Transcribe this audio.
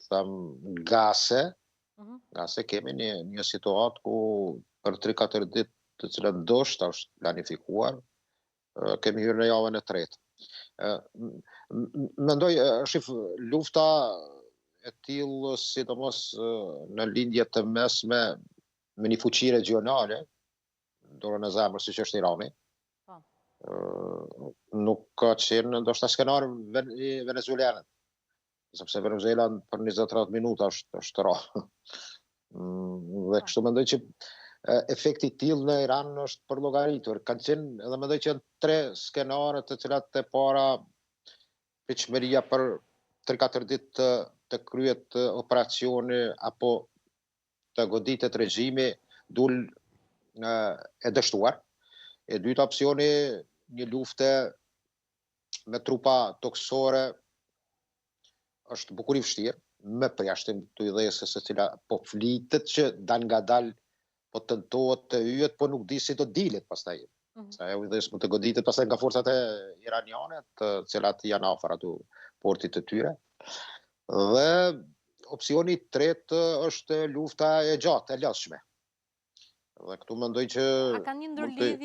thëmë, gase kemi një situatë ku për 3-4 ditë të cilën ndoshta është planifikuar, kemi hyrë në javën e tretë. Mendoj, shif, lufta e tillë, sidomos në lindjet të mesme me një fuqi regionale, dorën e zemrës siç është Irani, nuk ka qenë ndoshta skenar venezuelanët, sepse Venezuela për 20-30 minuta është ra. Dhe kështu mendoj që efekti i tillë në Iran është për llogaritur. Kanë qenë, edhe mendoj që janë 3 skenare të cilat e para pritshmëria për 3-4 ditë të kryet operacioni apo të goditet regjimi dul e dështuar. E dyta opsioni, një lufte me trupa toksore është bukur i vështirë, me përjashtim të idhesës se cila po flitet që dal nga dal po tentohet të hyjet, po nuk di si do dilet pastaj. Sa ajo idhesë mund të goditet pastaj nga forcat e iraniane, të cilat janë afër aty portit të tyre. Dhe opsioni i tretë është lufta e gjatë, e lodhshme. Dhe këtu mendoj që a ka një ndërlidhje